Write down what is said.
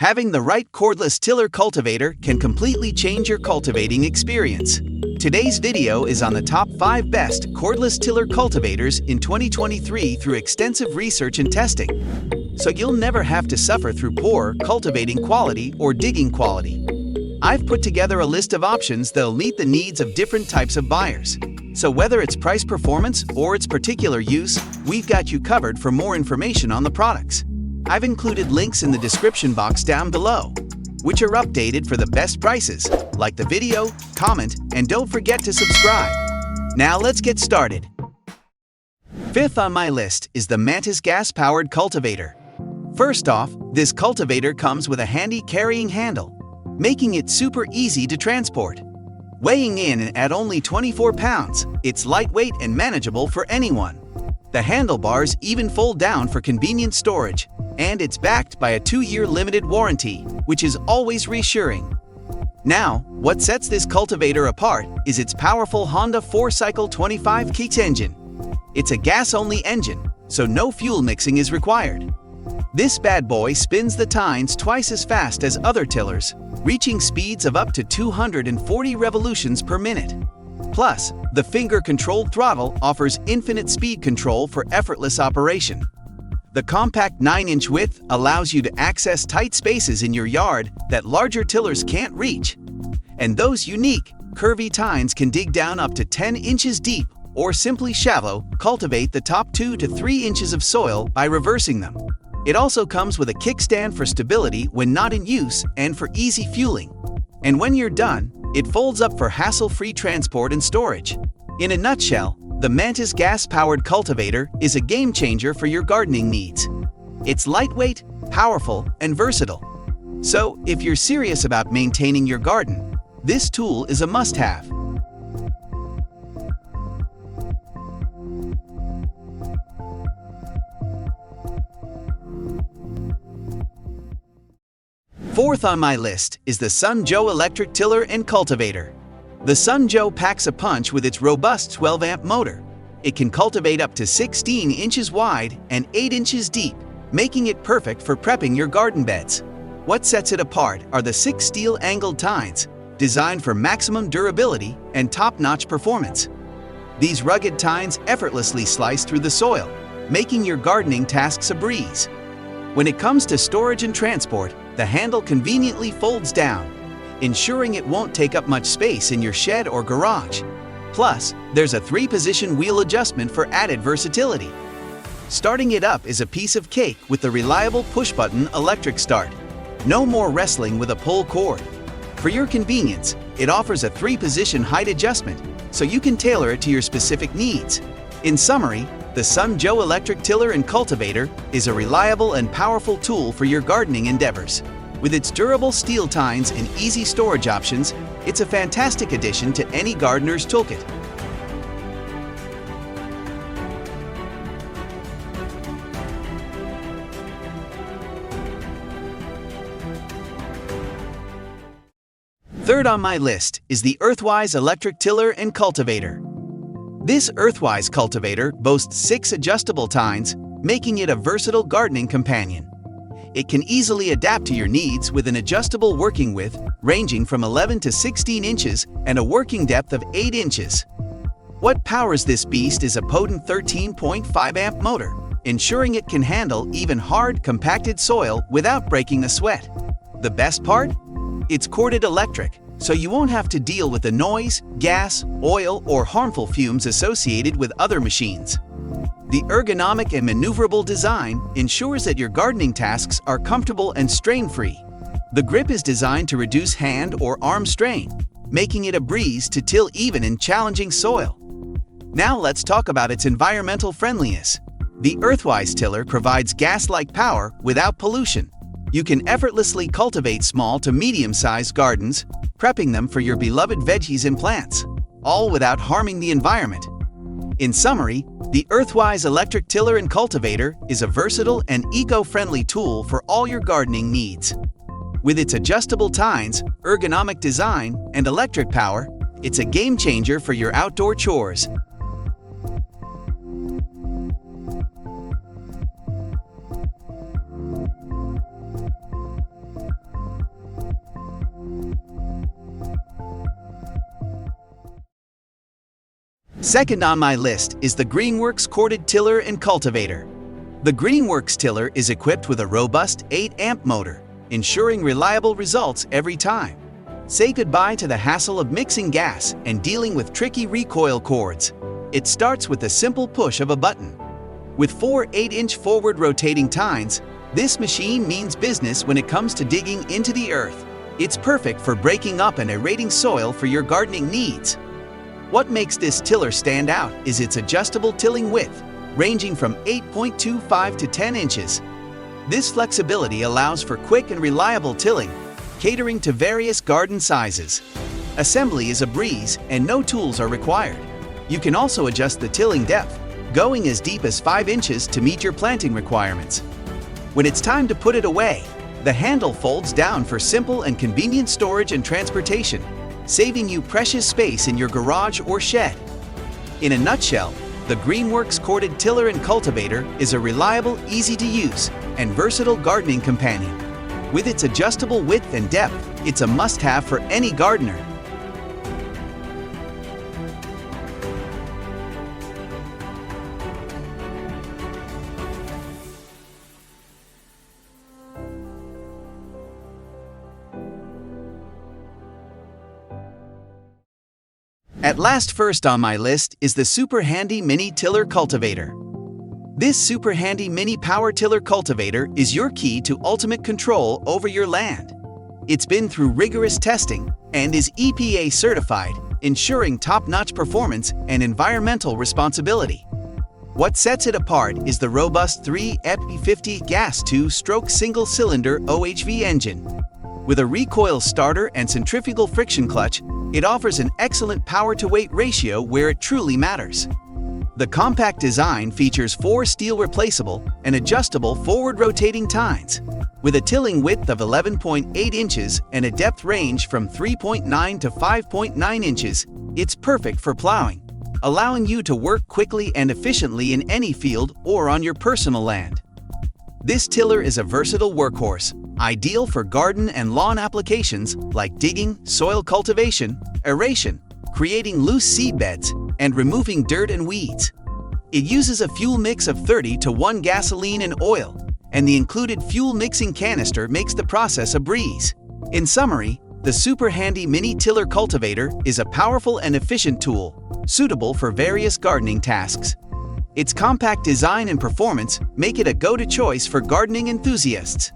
Having the right cordless tiller cultivator can completely change your cultivating experience. Today's video is on the top 5 best cordless tiller cultivators in 2023 through extensive research and testing, so you'll never have to suffer through poor cultivating quality or digging quality. I've put together a list of options that'll meet the needs of different types of buyers. So whether it's price performance or its particular use, we've got you covered. For more information on the products, I've included links in the description box down below, which are updated for the best prices. Like the video, comment, and don't forget to subscribe. Now let's get started. Fifth on my list is the Mantis Gas Powered Cultivator. First off, this cultivator comes with a handy carrying handle, making it super easy to transport. Weighing in at only 24 pounds, it's lightweight and manageable for anyone. The handlebars even fold down for convenient storage, and it's backed by a 2-year limited warranty, which is always reassuring. Now, what sets this cultivator apart is its powerful Honda 4-cycle 25 kicks engine. It's a gas-only engine, so no fuel mixing is required. This bad boy spins the tines twice as fast as other tillers, reaching speeds of up to 240 revolutions per minute. Plus, the finger-controlled throttle offers infinite speed control for effortless operation. The compact 9-inch width allows you to access tight spaces in your yard that larger tillers can't reach. And those unique, curvy tines can dig down up to 10 inches deep or simply shallow cultivate the top 2 to 3 inches of soil by reversing them. It also comes with a kickstand for stability when not in use and for easy fueling. And when you're done, it folds up for hassle-free transport and storage. In a nutshell, the Mantis Gas Powered Cultivator is a game changer for your gardening needs. It's lightweight, powerful, and versatile. So, if you're serious about maintaining your garden, this tool is a must-have. Fourth on my list is the Sun Joe Electric Tiller and Cultivator. The Sun Joe packs a punch with its robust 12-amp motor. It can cultivate up to 16 inches wide and 8 inches deep, making it perfect for prepping your garden beds. What sets it apart are the 6 steel-angled tines, designed for maximum durability and top-notch performance. These rugged tines effortlessly slice through the soil, making your gardening tasks a breeze. When it comes to storage and transport, the handle conveniently folds down, ensuring it won't take up much space in your shed or garage. Plus, there's a 3-position wheel adjustment for added versatility. Starting it up is a piece of cake with the reliable push-button electric start. No more wrestling with a pull cord. For your convenience, it offers a 3-position height adjustment, so you can tailor it to your specific needs. In summary, the Sun Joe Electric Tiller and Cultivator is a reliable and powerful tool for your gardening endeavors. With its durable steel tines and easy storage options, it's a fantastic addition to any gardener's toolkit. Third on my list is the Earthwise Electric Tiller and Cultivator. This Earthwise cultivator boasts 6 adjustable tines, making it a versatile gardening companion. It can easily adapt to your needs with an adjustable working width ranging from 11 to 16 inches and a working depth of 8 inches. What powers this beast is a potent 13.5-amp motor, ensuring it can handle even hard, compacted soil without breaking a sweat. The best part? It's corded electric, so you won't have to deal with the noise, gas, oil, or harmful fumes associated with other machines. The ergonomic and maneuverable design ensures that your gardening tasks are comfortable and strain-free. The grip is designed to reduce hand or arm strain, making it a breeze to till even in challenging soil. Now let's talk about its environmental friendliness. The Earthwise tiller provides gas-like power without pollution. You can effortlessly cultivate small to medium-sized gardens, prepping them for your beloved veggies and plants, all without harming the environment. In summary, the Earthwise Electric Tiller and Cultivator is a versatile and eco-friendly tool for all your gardening needs. With its adjustable tines, ergonomic design, and electric power, it's a game changer for your outdoor chores. Second on my list is the Greenworks Corded Tiller and Cultivator. The Greenworks tiller is equipped with a robust 8-amp motor, ensuring reliable results every time. Say goodbye to the hassle of mixing gas and dealing with tricky recoil cords. It starts with the simple push of a button. With 4 8-inch forward rotating tines, this machine means business when it comes to digging into the earth. It's perfect for breaking up and aerating soil for your gardening needs. What makes this tiller stand out is its adjustable tilling width, ranging from 8.25 to 10 inches. This flexibility allows for quick and reliable tilling, catering to various garden sizes. Assembly is a breeze and no tools are required. You can also adjust the tilling depth, going as deep as 5 inches to meet your planting requirements. When it's time to put it away, the handle folds down for simple and convenient storage and transportation, saving you precious space in your garage or shed. In a nutshell, the Greenworks Corded Tiller and Cultivator is a reliable, easy-to-use, and versatile gardening companion. With its adjustable width and depth, it's a must-have for any gardener. At last first on my list is the Super Handy Mini Tiller Cultivator. This super handy mini power tiller cultivator is your key to ultimate control over your land. It's been through rigorous testing and is EPA certified, ensuring top-notch performance and environmental responsibility. What sets it apart is the robust 3EP50 gas 2-stroke single-cylinder OHV engine. With a recoil starter and centrifugal friction clutch, it offers an excellent power-to-weight ratio where it truly matters. The compact design features 4 steel replaceable and adjustable forward-rotating tines. With a tilling width of 11.8 inches and a depth range from 3.9 to 5.9 inches, it's perfect for plowing, allowing you to work quickly and efficiently in any field or on your personal land. This tiller is a versatile workhorse, ideal for garden and lawn applications like digging, soil cultivation, aeration, creating loose seed beds, and removing dirt and weeds. It uses a fuel mix of 30 to 1 gasoline and oil, and the included fuel mixing canister makes the process a breeze. In summary, the Super Handy Mini Tiller Cultivator is a powerful and efficient tool, suitable for various gardening tasks. Its compact design and performance make it a go-to choice for gardening enthusiasts.